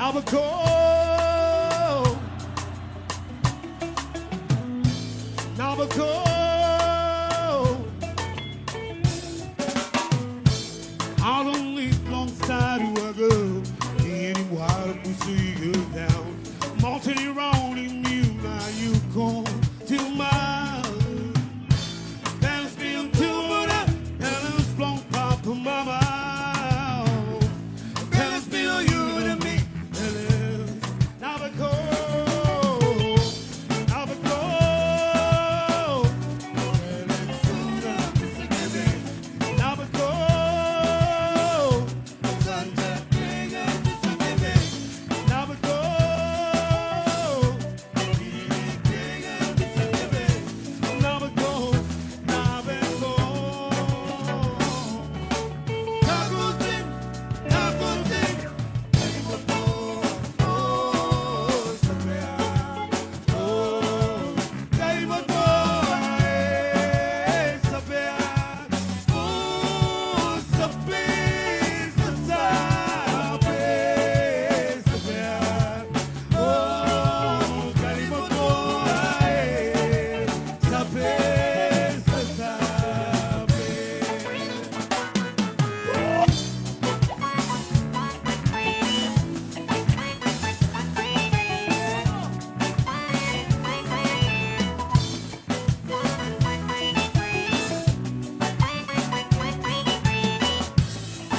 Nabak. I don't live alongside whoever anyone who see you down. Mountain around in you, now you come to my there's been too much and it's blown pop of my mouth. There's been you and me, and it's never cold, never cold. And it's soon up, never cold.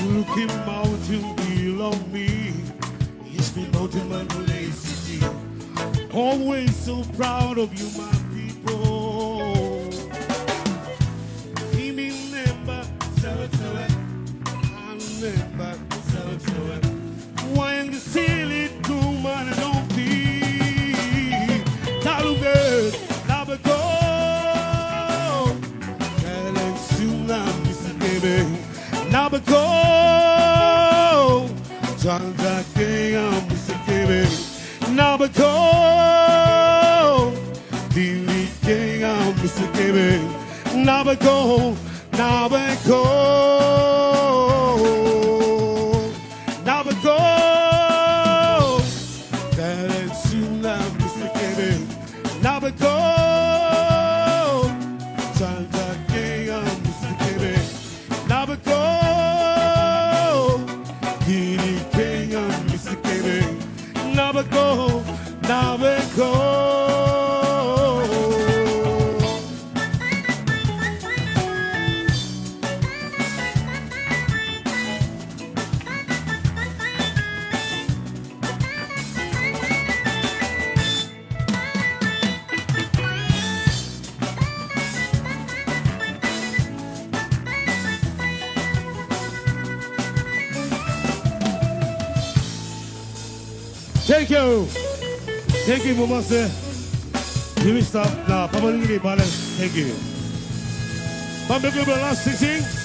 Looking mountain below me, it's been mountain my city. Always so proud of you, my people. Remember, I remember, when the silly woman don't be. Taluga, Nabak, and soon I'm missing baby. Nabak, Janda Kaya Musakebe, Nabak, Dili Kaya Musakebe, Nabak, Nabak, Nabak, Suna Musakebe, Nabak, Janda Kaya Musakebe, Nabak. Nabak, Nabak. Thank you, Momase. Give me stop now. Papua New Guinea balance. Thank you. Pamela, last 16.